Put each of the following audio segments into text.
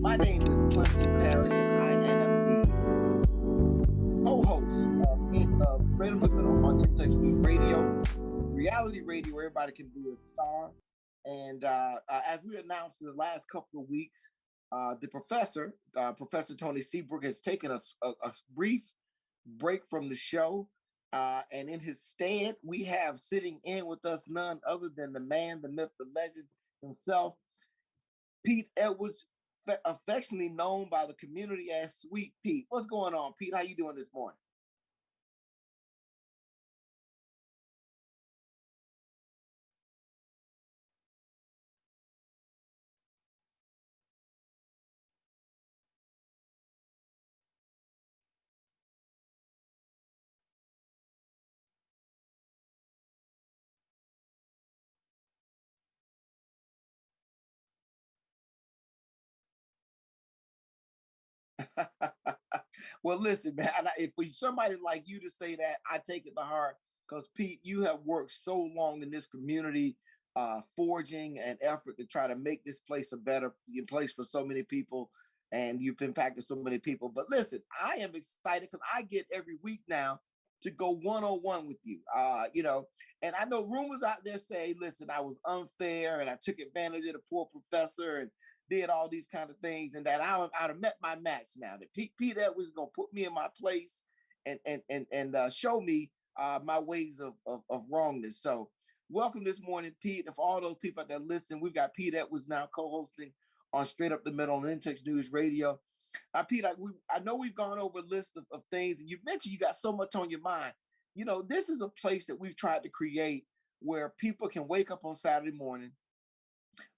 My name is Clint Paris, and I am the co-host of Straight Up the Middle on Intex News Radio, reality radio where everybody can be a star. And as we announced in the last couple of weeks, the professor, Professor Tony Seabrook, has taken a brief break from the show. And in his stead, we have sitting in with us none other than the man, the myth, the legend himself, Pete Edwards, affectionately known by the community as Sweet Pete. What's going on, Pete? How you doing this morning? Well, listen, man. If for somebody like you to say that, I take it to heart because Pete, you have worked so long in this community, forging an effort to try to make this place a better place for so many people, and you've impacted so many people. But listen, I am excited because I get every week now to go one on one with you. And I know rumors out there say, listen, I was unfair and I took advantage of the poor professor and did all these kind of things, and that I'd have met my match now. That Pete Edwards is gonna put me in my place and show me my ways of wrongness. So, welcome this morning, Pete. And for all those people that listen, we've got Pete Edwards now co-hosting on Straight Up the Middle on Intex News Radio. Pete, I know we've gone over a list of things, and you mentioned you got so much on your mind. This is a place that we've tried to create where people can wake up on Saturday morning,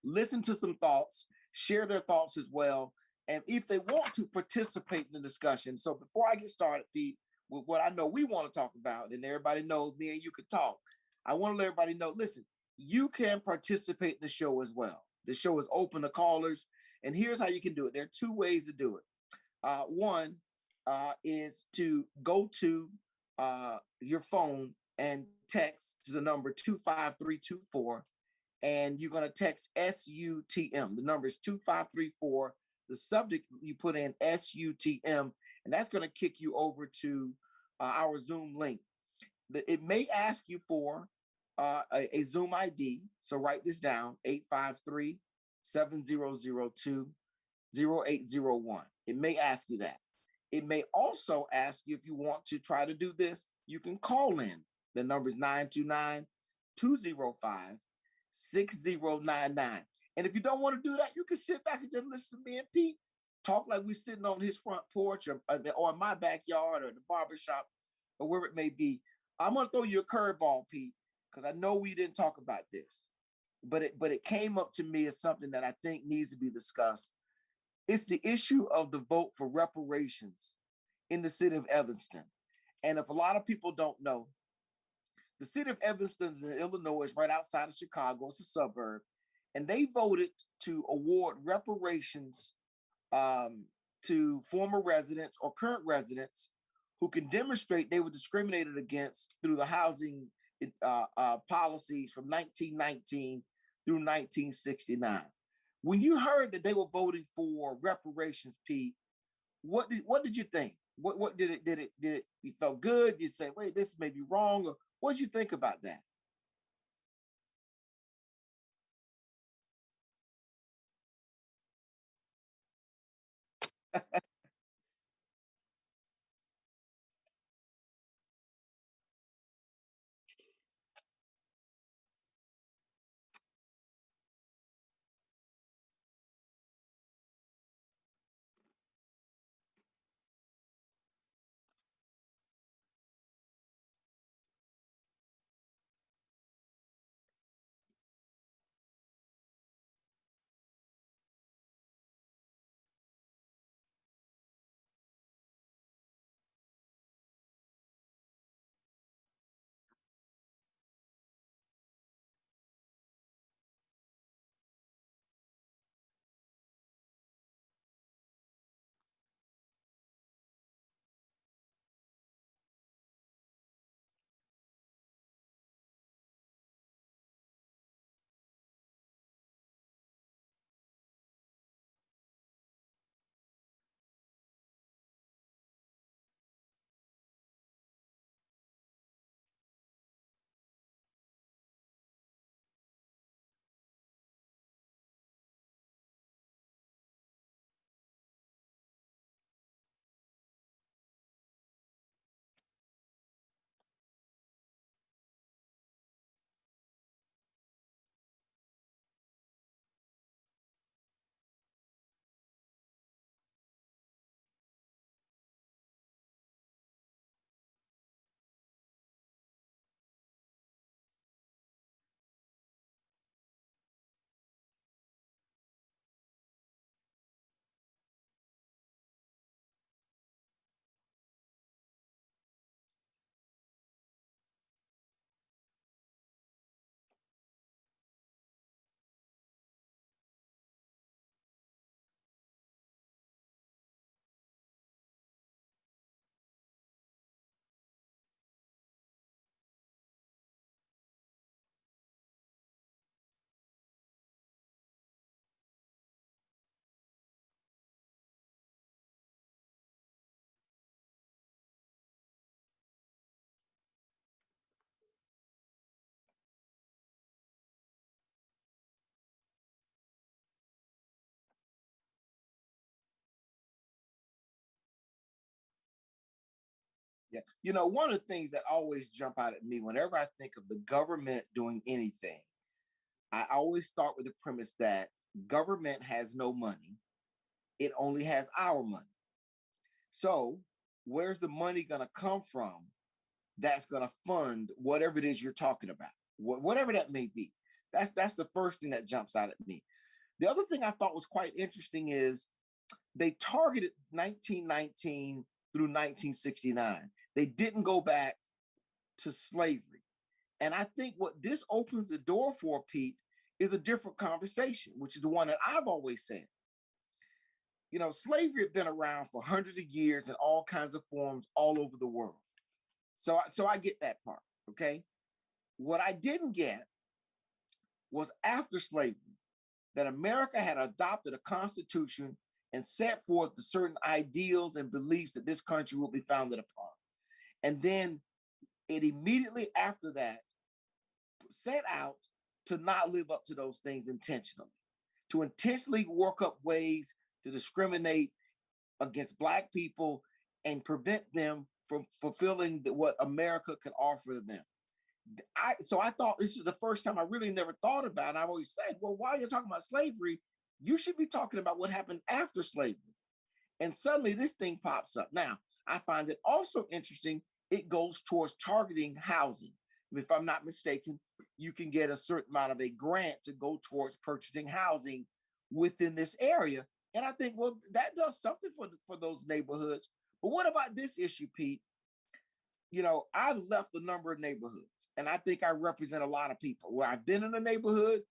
listen to some thoughts, share their thoughts as well, and if they want to participate in the discussion. So before I get started, Pete, with what I know we want to talk about, and everybody knows me and you can talk, I want to let everybody know, listen, you can participate in the show as well. The show is open to callers, and here's how you can do it. There are two ways to do it. One is to go to your phone and text to the number 25324, and you're going to text SUTM. The number is 2534. The subject you put in SUTM, and that's going to kick you over to our Zoom link. It may ask you for a Zoom ID. So write this down: 853-7002-0801. It may ask you that. It may also ask you, if you want to try to do this, you can call in. The number is 929-205-6099. And if you don't want to do that, you can sit back and just listen to me and Pete talk like we're sitting on his front porch or in my backyard or the barbershop or wherever it may be. I'm going to throw you a curveball, Pete, because I know we didn't talk about this, but it came up to me as something that I think needs to be discussed. It's the issue of the vote for reparations in the city of Evanston. And if a lot of people don't know, the city of Evanston is in Illinois, is right outside of Chicago. It's a suburb. And they voted to award reparations to former residents or current residents who can demonstrate they were discriminated against through the housing policies from 1919 through 1969. When you heard that they were voting for reparations, Pete, what did you think? What did it you felt good? You say, wait, this may be wrong, or what did you think about that? Yeah. You know, one of the things that always jump out at me whenever I think of the government doing anything, I always start with the premise that government has no money. It only has our money. So where's the money going to come from that's going to fund whatever it is you're talking about, whatever that may be? That's the first thing that jumps out at me. The other thing I thought was quite interesting is they targeted 1919 through 1969. They didn't go back to slavery. And I think what this opens the door for, Pete, is a different conversation, which is the one that I've always said. You know, slavery had been around for hundreds of years in all kinds of forms all over the world. So I get that part. Okay. What I didn't get was after slavery that America had adopted a constitution and set forth the certain ideals and beliefs that this country will be founded upon. And then it immediately after that set out to not live up to those things intentionally, to intentionally work up ways to discriminate against Black people and prevent them from fulfilling what America can offer them. So I thought this is the first time I really never thought about it. I've always said, well, while you're talking about slavery, you should be talking about what happened after slavery. And suddenly this thing pops up. Now, I find it also interesting, it goes towards targeting housing. If I'm not mistaken, you can get a certain amount of a grant to go towards purchasing housing within this area. And I think, well, that does something for those neighborhoods. But what about this issue, Pete? You know, I've left a number of neighborhoods, and I think I represent a lot of people where I've been in a neighborhood,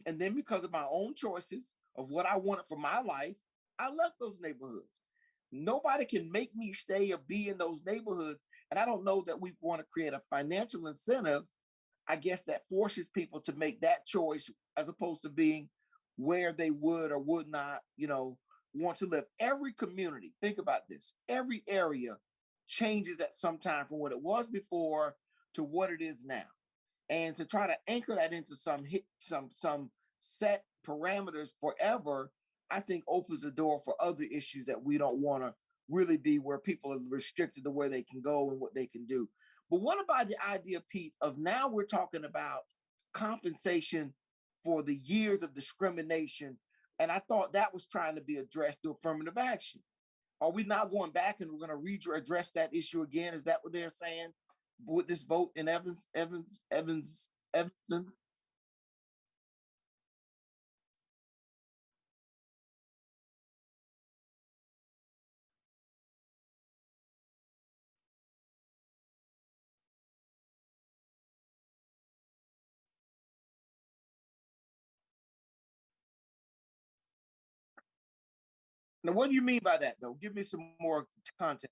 and then because of my own choices of what I wanted for my life, I left those neighborhoods. Nobody can make me stay or be in those neighborhoods. And I don't know that we want to create a financial incentive, I guess, that forces people to make that choice as opposed to being where they would or would not, you know, want to live. Every community, think about this, every area changes at some time from what it was before to what it is now. And to try to anchor that into some set parameters forever, I think opens the door for other issues that we don't want to really be, where people are restricted to where they can go and what they can do. But what about the idea, Pete, of now we're talking about compensation for the years of discrimination? And I thought that was trying to be addressed through affirmative action. Are we now going back and we're going to address that issue again? Is that what they're saying with this vote in Evanston? Now, what do you mean by that, though? Give me some more context.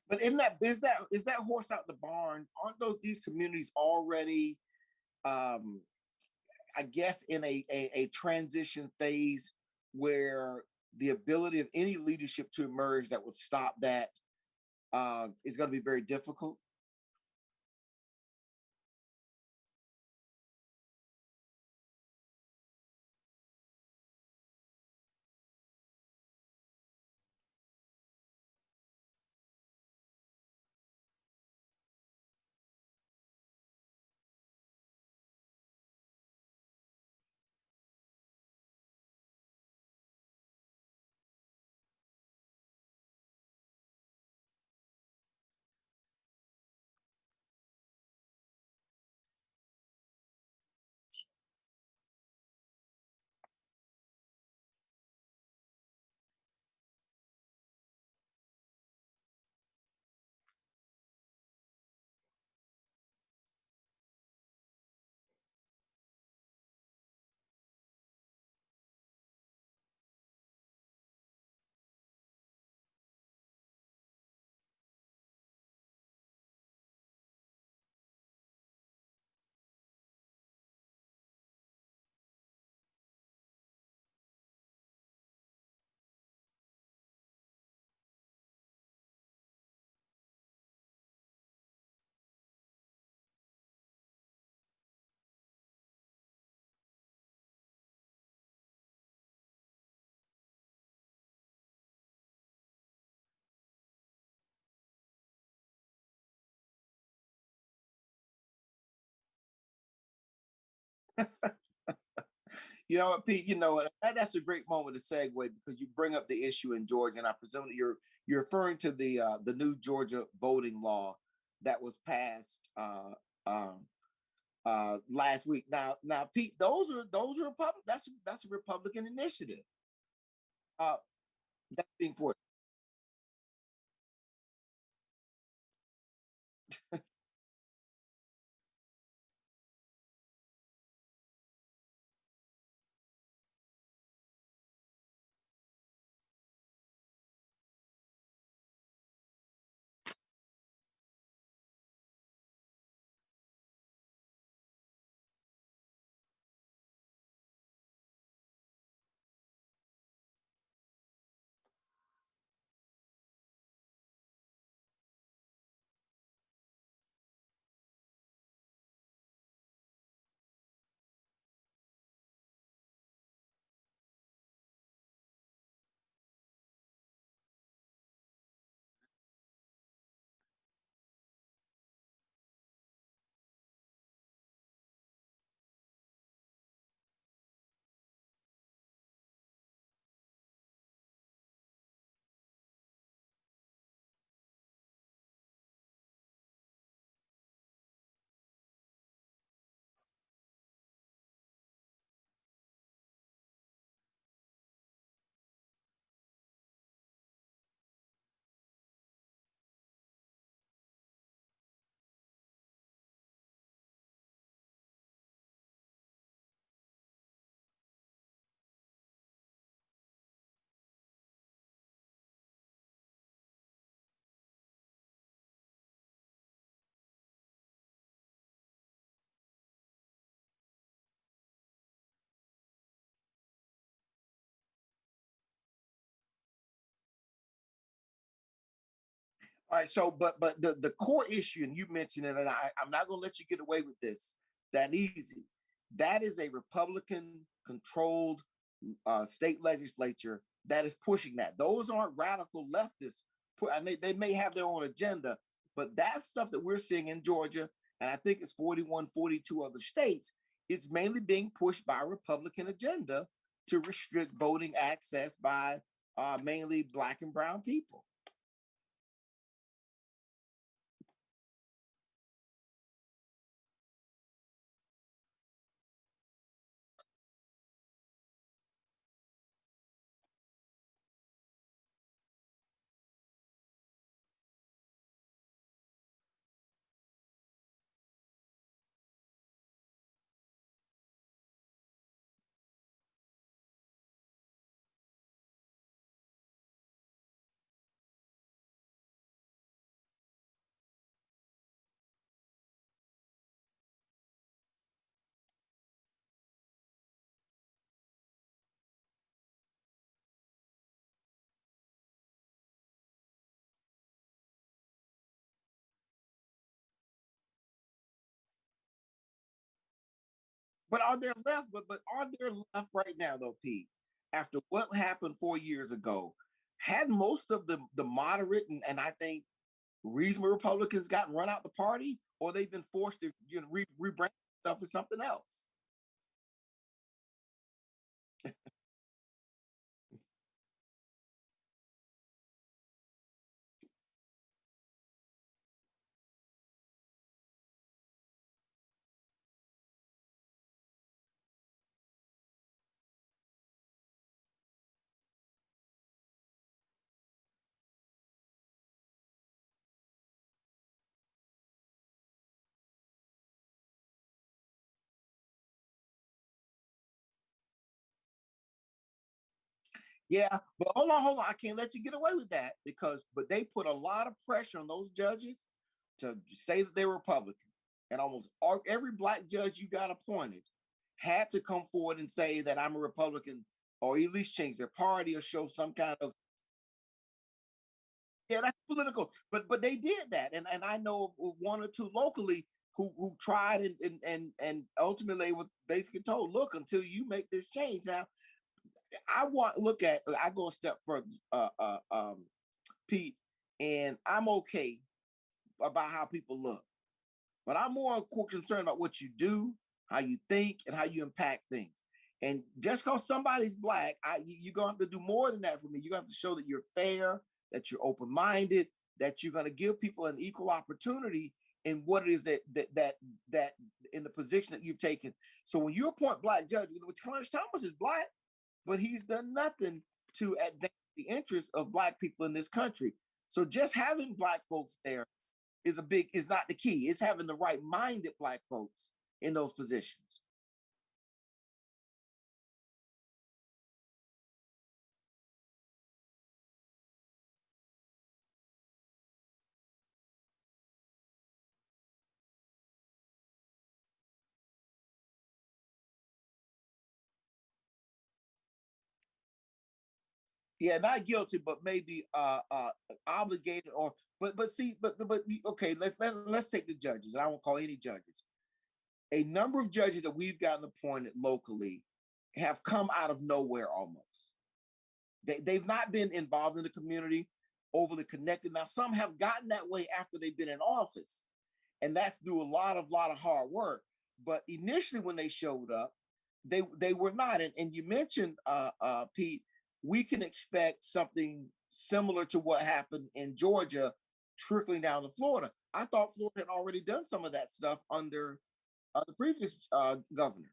But is that horse out the barn? Aren't these communities already, um, I guess, in a transition phase where the ability of any leadership to emerge that would stop that is going to be very difficult? You know what, Pete? You know what? That's a great moment to segue because you bring up the issue in Georgia, and I presume that you're referring to the new Georgia voting law that was passed last week. Now, Pete, those are Republic. That's a Republican initiative. Uh, that's being pushed. All right, so but the core issue, and you mentioned it, and I'm not going to let you get away with this that easy. That is a Republican controlled state legislature that is pushing that. Those aren't radical leftists. And they may have their own agenda, but that stuff that we're seeing in Georgia, and I think it's 41, 42 other states, is mainly being pushed by a Republican agenda to restrict voting access by mainly Black and brown people. But are there left? But are there left right now though, Pete? After what happened 4 years ago, had most of the moderate and I think reasonable Republicans gotten run out the party, or they've been forced to rebrand stuff as something else? Yeah, but hold on. I can't let you get away with that because, but they put a lot of pressure on those judges to say that they're Republican, and almost every black judge you got appointed had to come forward and say that I'm a Republican, or at least change their party or show some kind of, yeah, that's political. But they did that, and I know of one or two locally who tried and ultimately were basically told, look, until you make this change now. I want look at I go a step further, Pete, and I'm okay about how people look, but I'm more concerned about what you do, how you think, and how you impact things. And just because somebody's black, you're gonna have to do more than that for me. You're gonna have to show that you're fair, that you're open-minded, that you're gonna give people an equal opportunity in what it is that in the position that you've taken. So when you appoint black judges, which Clarence Thomas is black, but he's done nothing to advance the interests of black people in this country. So just having black folks there is not the key. It's having the right minded black folks in those positions. Yeah, not guilty, but maybe obligated or but see, but okay, let's take the judges. I won't call any judges. A number of judges that we've gotten appointed locally have come out of nowhere almost. They've not been involved in the community, overly connected. Now, some have gotten that way after they've been in office, and that's through a lot of hard work. But initially, when they showed up, they were not. And you mentioned, Pete, we can expect something similar to what happened in Georgia trickling down to Florida. I thought Florida had already done some of that stuff under the previous governor.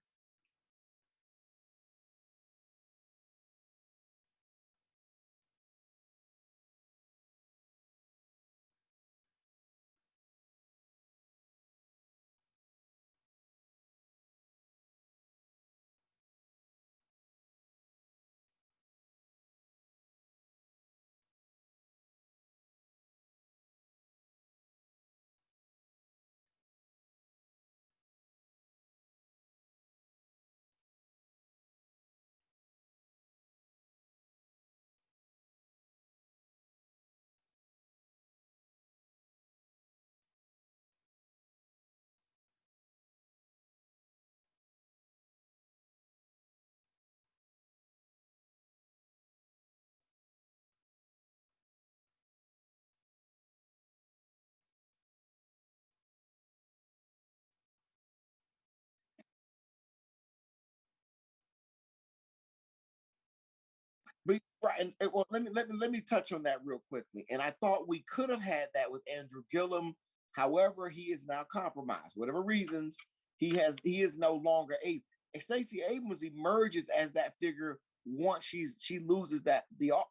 But right, and well, let me touch on that real quickly. And I thought we could have had that with Andrew Gillum. However, he is now compromised. Whatever reasons, he is no longer a. Stacey Abrams emerges as that figure once she loses the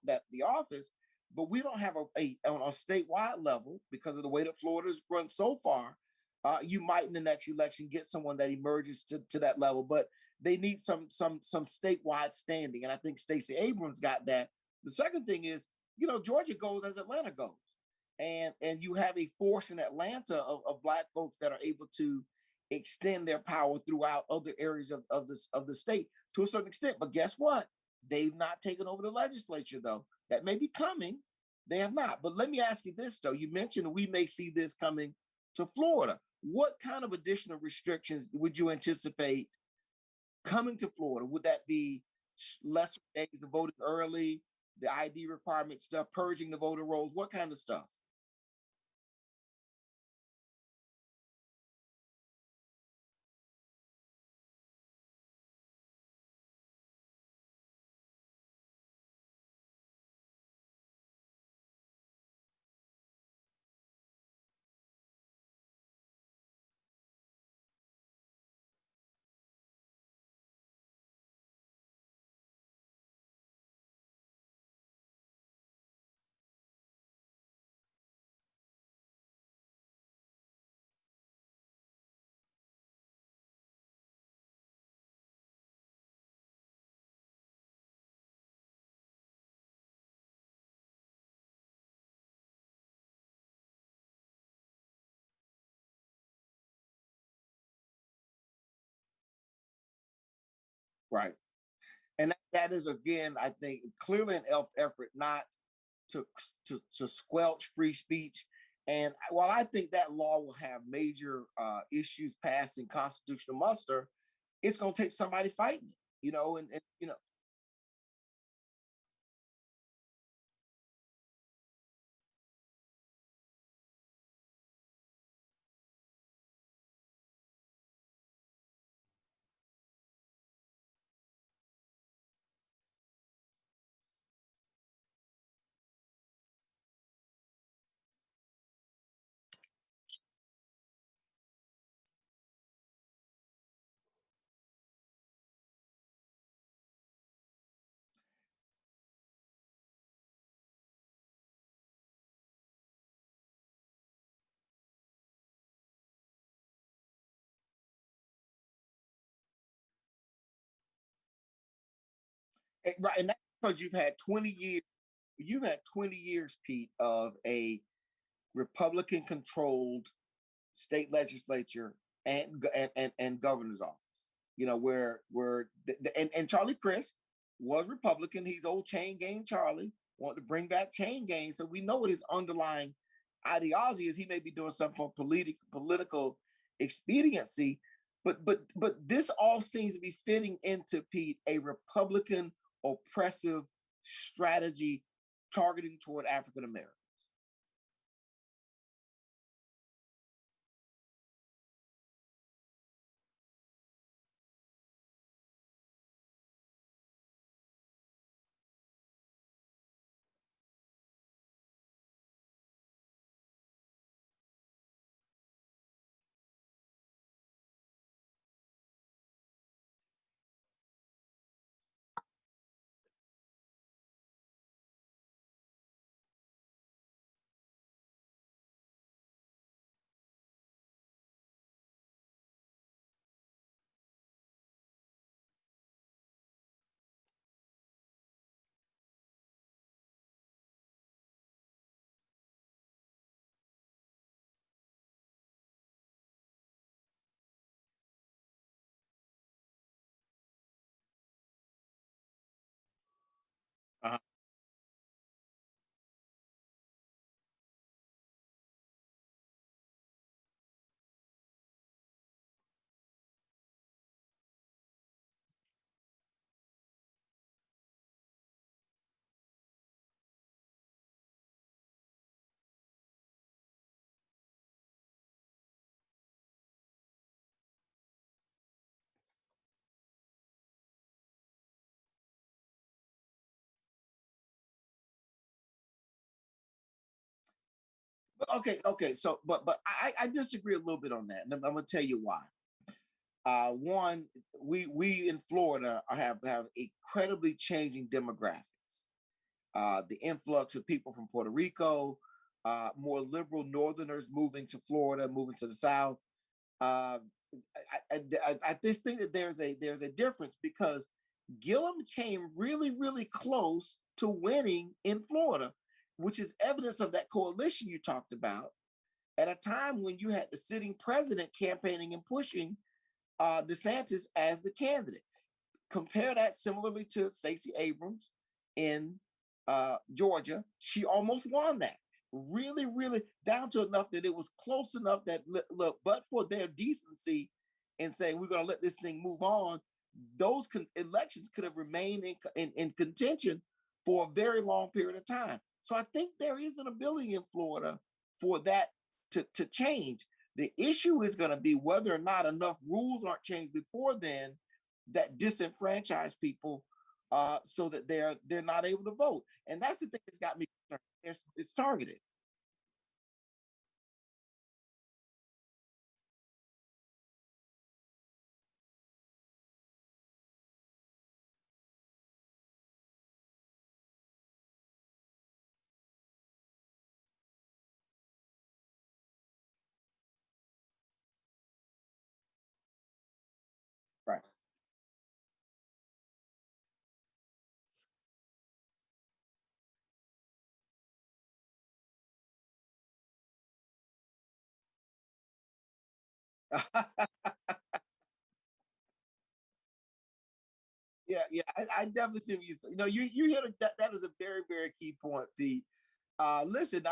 office. But we don't have a on a statewide level because of the way that Florida's run so far. You might in the next election get someone that emerges to that level, but they need some statewide standing, and I think Stacey Abrams got that. The second thing is, Georgia goes as Atlanta goes, and you have a force in Atlanta of black folks that are able to extend their power throughout other areas of the state to a certain extent. But guess what? They've not taken over the legislature though. That may be coming. They have not. But let me ask you this though. You mentioned we may see this coming to Florida. What kind of additional restrictions would you anticipate coming to Florida? Would that be lesser days of voting early, the ID requirement stuff, purging the voter rolls? What kind of stuff? Right. And that is, again, I think, clearly an effort not to squelch free speech. And while I think that law will have major issues passing constitutional muster, it's going to take somebody fighting it, and right, and that's because you've had 20 years, Pete, of a Republican controlled state legislature and governor's office. And Charlie Crist was Republican. He's old chain gang Charlie, wanted to bring back chain gang. So we know what his underlying ideology is. He may be doing something for political expediency, but this all seems to be fitting into, Pete, a Republican oppressive strategy targeting toward African Americans. Uh-huh. Okay. So, but I disagree a little bit on that, and I'm going to tell you why. One, we in Florida have incredibly changing demographics. The influx of people from Puerto Rico, more liberal Northerners moving to Florida, moving to the South. Uh, I just think that there's a difference because Gillum came really close to winning in Florida, which is evidence of that coalition you talked about at a time when you had the sitting president campaigning and pushing DeSantis as the candidate. Compare that similarly to Stacey Abrams in Georgia. She almost won that. Really down to enough that it was close enough that look, but for their decency and saying we're going to let this thing move on, those elections could have remained in contention for a very long period of time. So I think there is an ability in Florida for that to change. The issue is going to be whether or not enough rules aren't changed before then that disenfranchise people so that they're not able to vote. And that's the thing that's got me concerned. It's targeted. Right. Yeah, yeah, I definitely see what you say. You know, you hit that is a very very key point, Pete. Listen,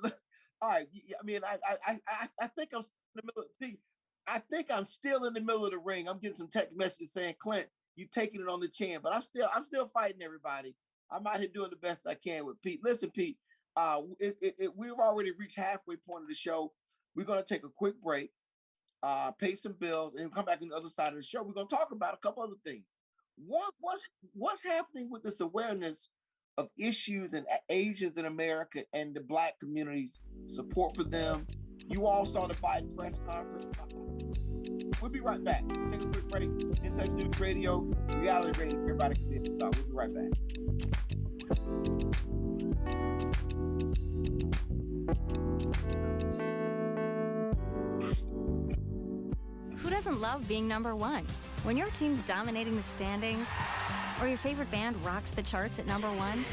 look, all right. I mean, I think I'm still in the middle. Pete, I think I'm still in the middle of the ring. I'm getting some text messages saying, "Clint, you taking it on the chin," but I'm still fighting everybody. I'm out here doing the best I can with Pete. Listen, Pete, we've already reached halfway point of the show. We're gonna take a quick break, pay some bills, and come back on the other side of the show. We're gonna talk about a couple other things. What's happening with this awareness of issues and Asians in America and the Black communities, support for them? You all saw the Biden press conference. We'll be right back. Take a quick break. In Touch News Radio, Reality Radio. Everybody can be in the talk. We'll be right back. Who doesn't love being number one? When your team's dominating the standings, or your favorite band rocks the charts at number one,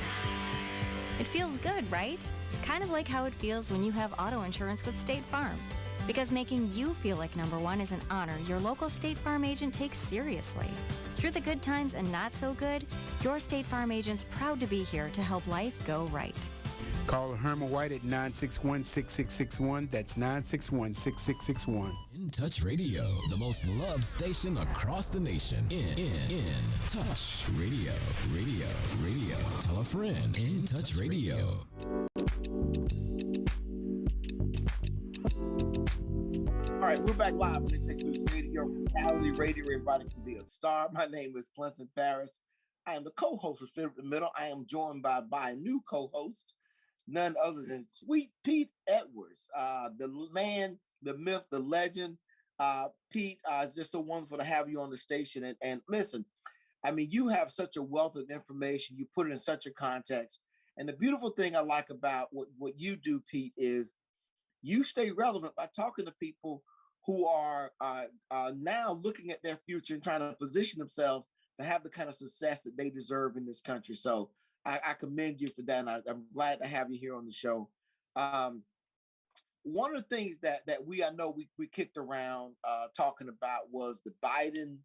it feels good, right? Kind of like how it feels when you have auto insurance with State Farm. Because making you feel like number one is an honor your local State Farm agent takes seriously. Through the good times and not so good, your State Farm agent's proud to be here to help life go right. Call Herman White at 961-6661. That's 961-6661. In Touch Radio, the most loved station across the nation. In Touch Radio. Radio. Tell a friend. In Touch Radio. All right, we're back live on Take News Radio, Reality Radio. Everybody can be a star. My name is Clinton Paris. I am the co-host of Straight Up the Middle. I am joined by a new co-host, none other than Sweet Pete Edwards, the man, the myth, the legend. Pete, it's just so wonderful to have you on the station. And listen, I mean, you have such a wealth of information. You put it in such a context. And the beautiful thing I like about what you do, Pete, is you stay relevant by talking to people who are now looking at their future and trying to position themselves to have the kind of success that they deserve in this country. So I commend you for that. And I'm glad to have you here on the show. One of the things that I know we kicked around talking about was the Biden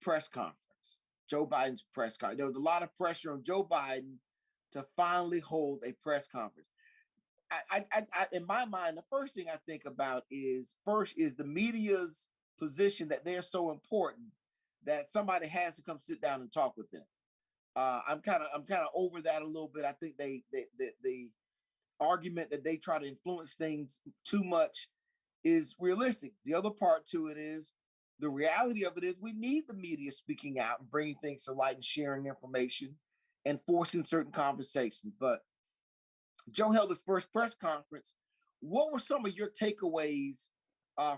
press conference, Joe Biden's press conference. There was a lot of pressure on Joe Biden to finally hold a press conference. In my mind, the first thing I think about is the media's position that they're so important that somebody has to come sit down and talk with them. I'm kind of over that a little bit. I think the argument that they try to influence things too much is realistic. The other part to it is the reality of it is we need the media speaking out and bringing things to light and sharing information and forcing certain conversations. But Joe held his first press conference. What were some of your takeaways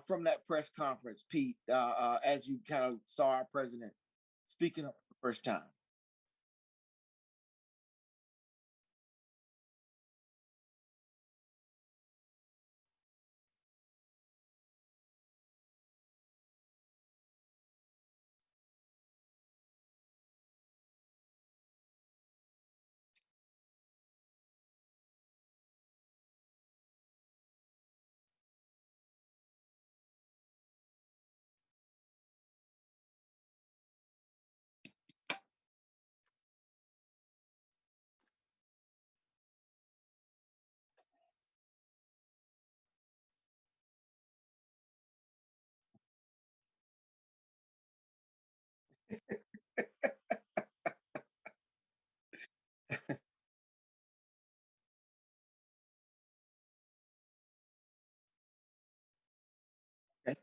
from that press conference, Pete, as you kind of saw our president speaking up for the first time? Okay.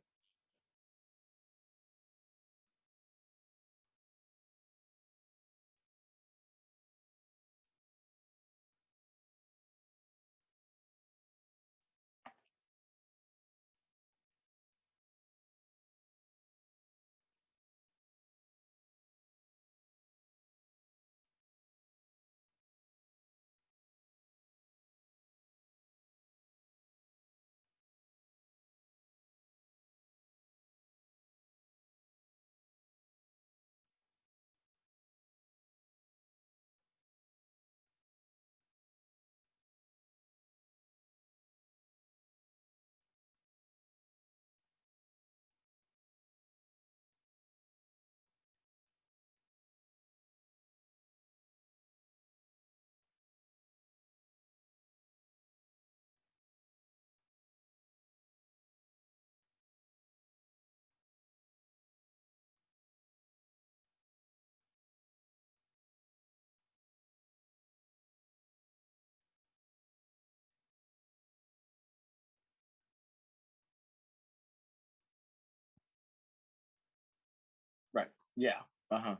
Right. Yeah. Uh-huh.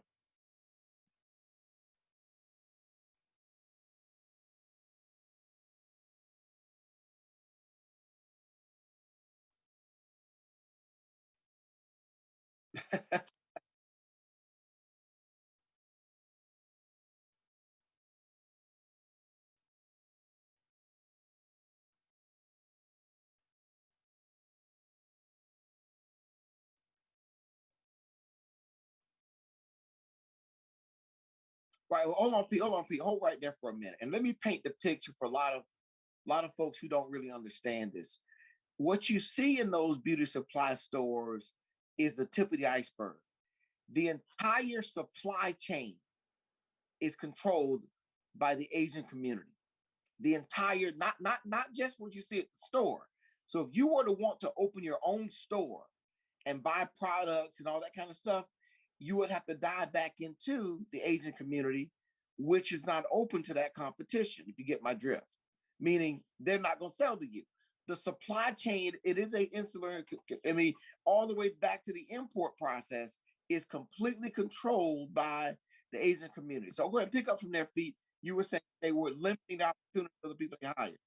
Right. Well, hold on, Pete. Hold on, Pete. Hold right there for a minute. And let me paint the picture for a lot of folks who don't really understand this. What you see in those beauty supply stores is the tip of the iceberg. The entire supply chain is controlled by the Asian community. The entire, not just what you see at the store. So if you were to want to open your own store and buy products and all that kind of stuff, you would have to dive back into the Asian community, which is not open to that competition, if you get my drift. Meaning they're not going to sell to you. The supply chain, it is a insular, I mean, all the way back to the import process is completely controlled by the Asian community. So go ahead and pick up from their feet. You were saying they were limiting the opportunity for the people they hired.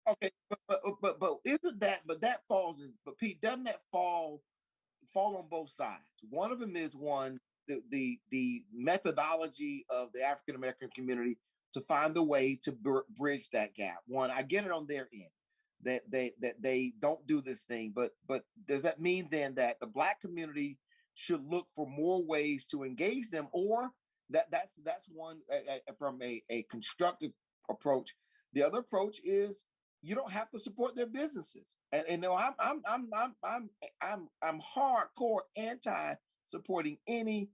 Okay, but isn't that, but that falls in, but Pete, doesn't that fall on both sides? One of them is one, the methodology of the African American community to find a way to bridge that gap. One, I get it on their end that they don't do this thing, but does that mean then that the Black community should look for more ways to engage them, or that's one, from a constructive approach. The other approach is you don't have to support their businesses. And no, I'm hardcore anti supporting any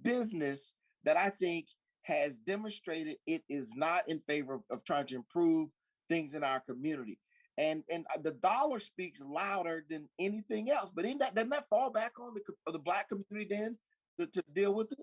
business that I think has demonstrated it is not in favor of trying to improve things in our community. And the dollar speaks louder than anything else. But in that, doesn't that fall back on the Black community then to deal with it?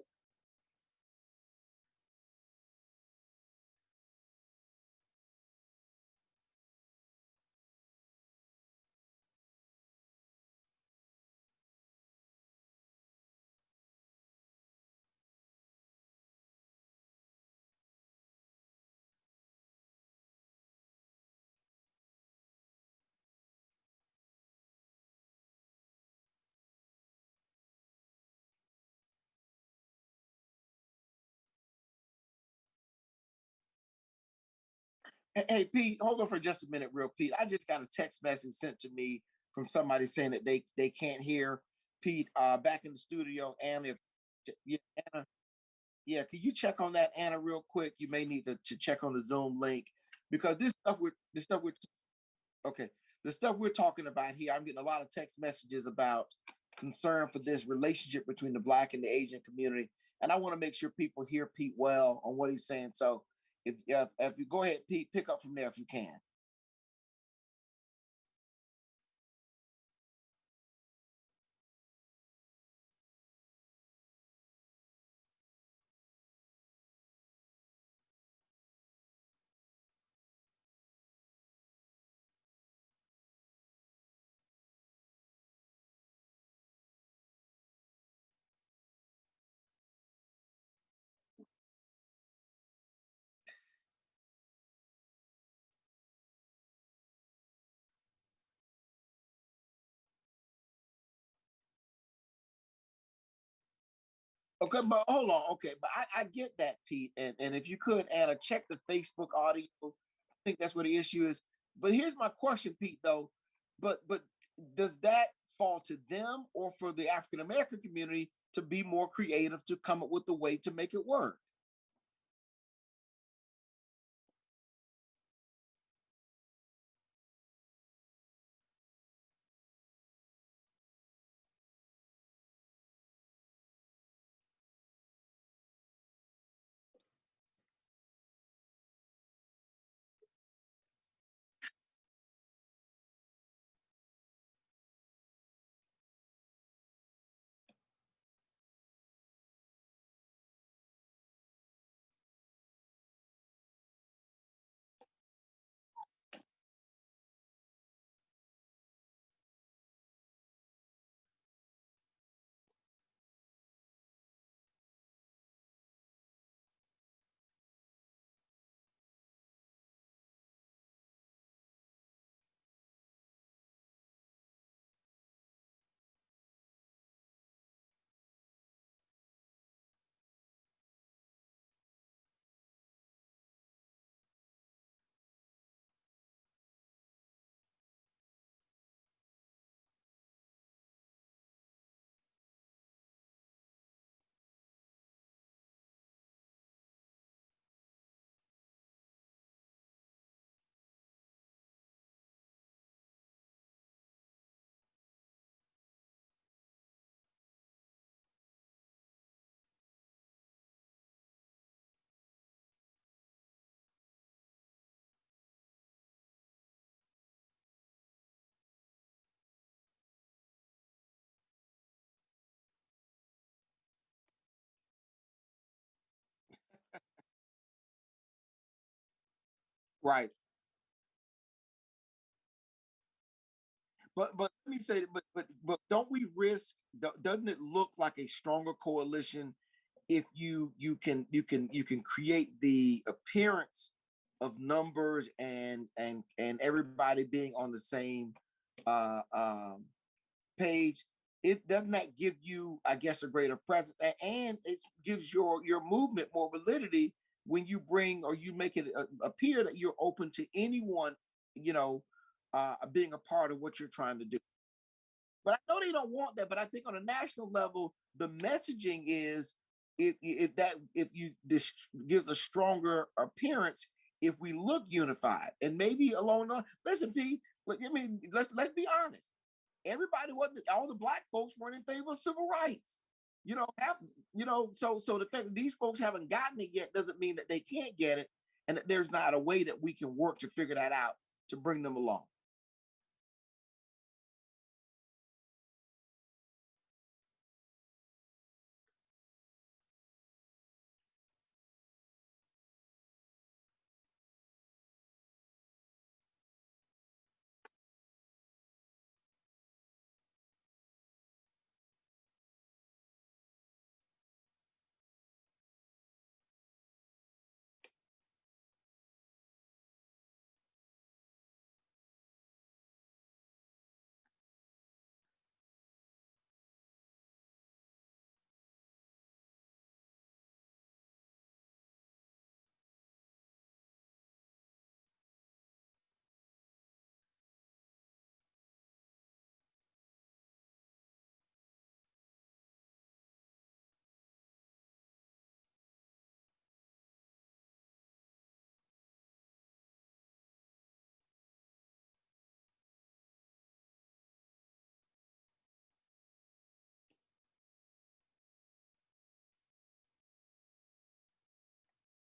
Hey, Pete, hold on for just a minute, real Pete. I just got a text message sent to me from somebody saying that they can't hear Pete back in the studio. Anna, yeah, Anna, yeah, can you check on that, Anna, real quick? You may need to check on the Zoom link because this stuff we're okay. The stuff we're talking about here, I'm getting a lot of text messages about concern for this relationship between the Black and the Asian community, and I want to make sure people hear Pete well on what he's saying. So if you go ahead, Pete, pick up from there if you can. Okay, but hold on. Okay, but I get that, Pete. And if you could, Anna, check the Facebook audio. I think that's where the issue is. But here's my question, Pete, though. But does that fall to them or for the African American community to be more creative to come up with a way to make it work? Right. But let me say, but don't we risk? Doesn't it look like a stronger coalition if you can create the appearance of numbers and everybody being on the same uh, um, page, it does not give you, I guess, a greater presence, and it gives your movement more validity when you bring or you make it appear that you're open to anyone, you know, being a part of what you're trying to do. But I know they don't want that. But I think on a national level, the messaging is if you this gives a stronger appearance if we look unified and maybe along the listen, P. I mean, let's be honest. Everybody wasn't all the black folks weren't in favor of civil rights. You know, so the fact that these folks haven't gotten it yet doesn't mean that they can't get it, and that there's not a way that we can work to figure that out to bring them along.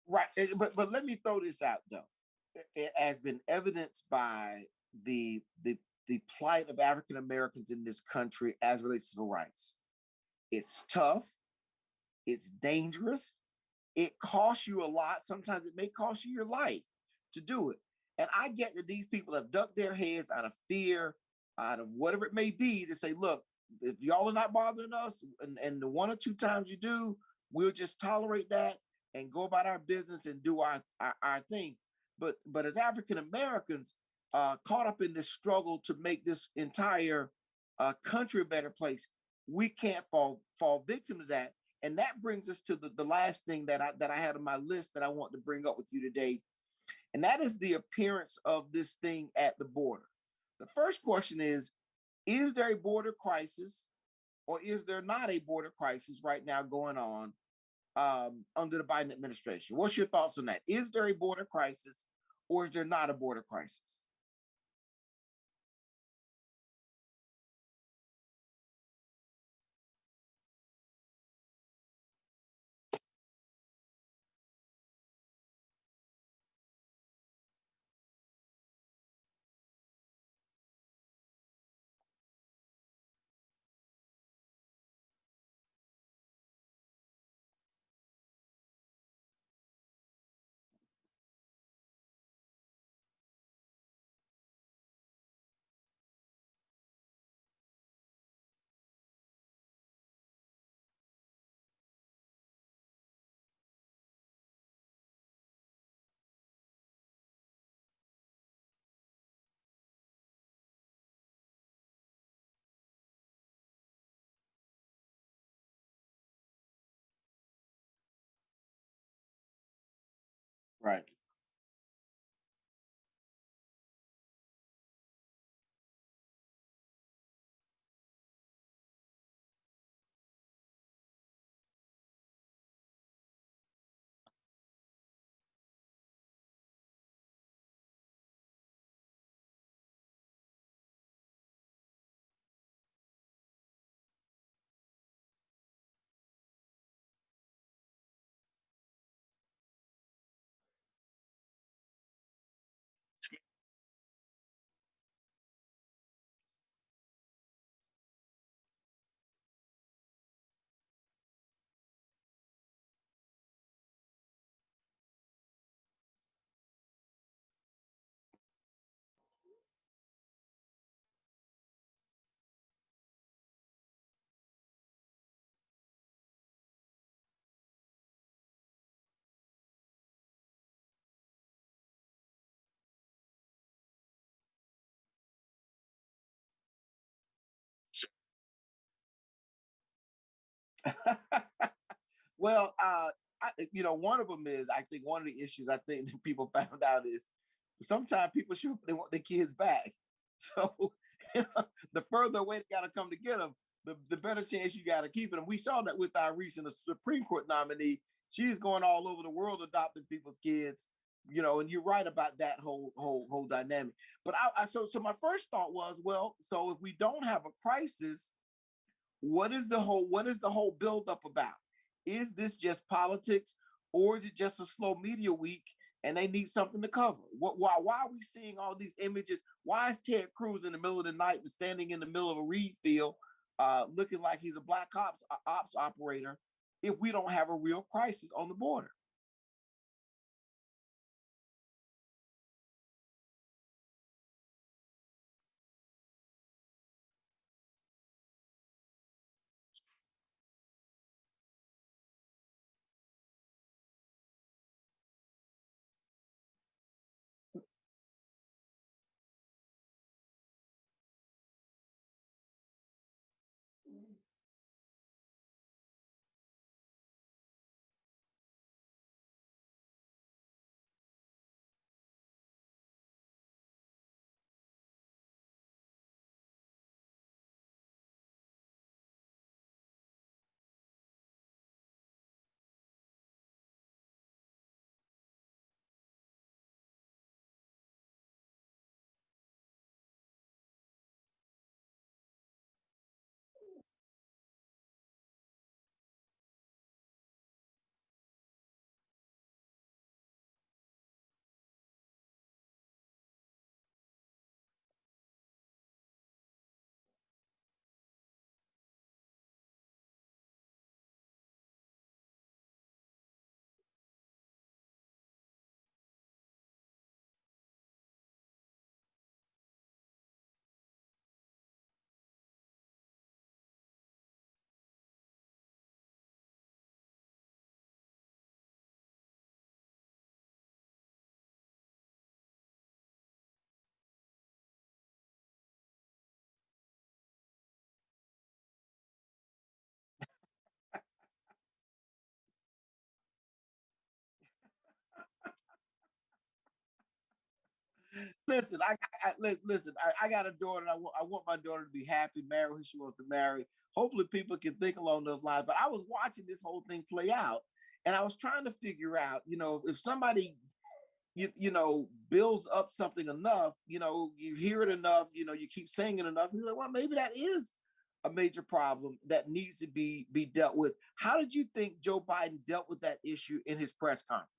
Right. But let me throw this out though. It has been evidenced by the plight of African Americans in this country as relates to civil rights. It's tough, it's dangerous, it costs you a lot. Sometimes it may cost you your life to do it. And I get that these people have ducked their heads out of fear, out of whatever it may be, to say, look, if y'all are not bothering us, and the one or two times you do, we'll just tolerate that and go about our business and do our thing. But as African Americans, caught up in this struggle to make this entire country a better place, we can't fall victim to that. And that brings us to the last thing that I had on my list that I want to bring up with you today, and that is the appearance of this thing at the border. The first question is there a border crisis, or is there not a border crisis right now going on under the Biden administration? What's your thoughts on that? Is there a border crisis, or is there not a border crisis? Right. Well, one of them is, I think one of the issues I think that people found out is sometimes people shoot, they want their kids back. So the further away they got to come to get them, the better chance you got to keep it. And we saw that with our recent Supreme Court nominee. She's going all over the world adopting people's kids, and you're right about that whole dynamic. But so my first thought was, well, so if we don't have a crisis, what is the whole buildup about? Is this just politics, or is it just a slow media week and they need something to cover? Why are we seeing all these images? Why is Ted Cruz in the middle of the night standing in the middle of a reed field, looking like he's a black ops operator, if we don't have a real crisis on the border? Listen, listen. I got a daughter. And I want my daughter to be happy, marry who she wants to marry. Hopefully, people can think along those lines. But I was watching this whole thing play out, and I was trying to figure out, if somebody, builds up something enough, you hear it enough, you keep saying it enough, and you're like, well, maybe that is a major problem that needs to be dealt with. How did you think Joe Biden dealt with that issue in his press conference?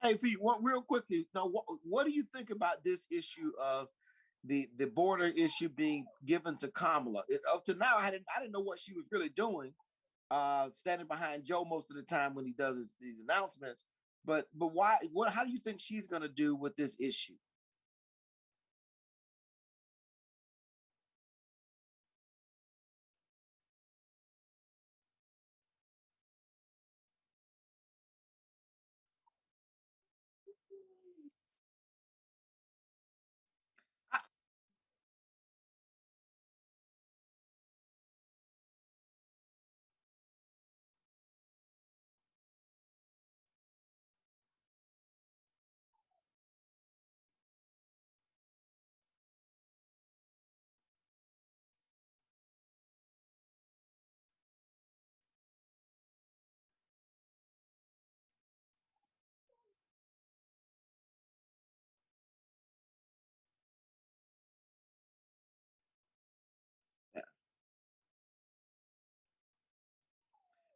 Hey Pete, real quickly now, what do you think about this issue of the border issue being given to Kamala? Up to now, I didn't know what she was really doing, standing behind Joe most of the time when he does these announcements. But why? How do you think she's going to do with this issue?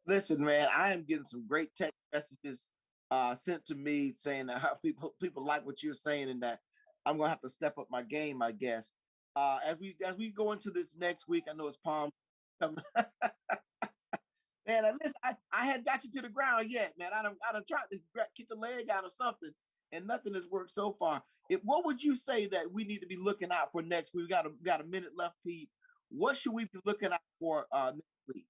Listen, man, I am getting some great text messages sent to me saying that how people like what you're saying, and that I'm gonna have to step up my game, I guess. As we go into this next week, I know it's Palm. Man, I hadn't got you to the ground yet, man. I done tried to kick the leg out or something, and nothing has worked so far. What would you say that we need to be looking out for next week? We got a minute left, Pete. What should we be looking out for next week?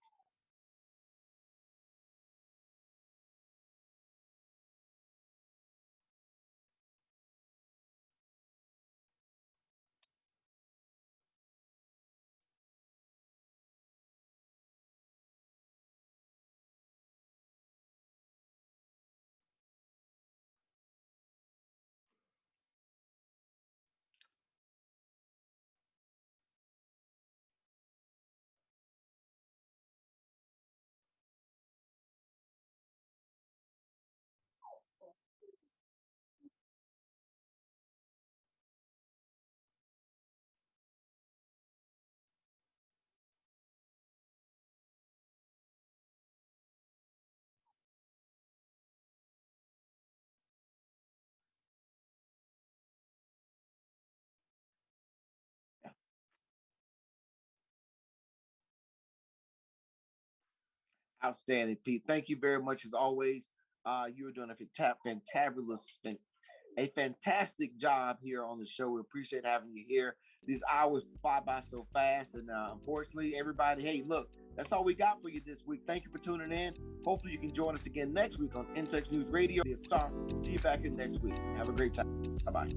Outstanding, Pete. Thank you very much as always. You're doing a fantastic job here on the show. We appreciate having you here. These hours fly by so fast, and unfortunately, everybody, hey, look, that's all we got for you this week. Thank you for tuning in. Hopefully, you can join us again next week on In Touch News Radio. See you back here next week. Have a great time. Bye bye.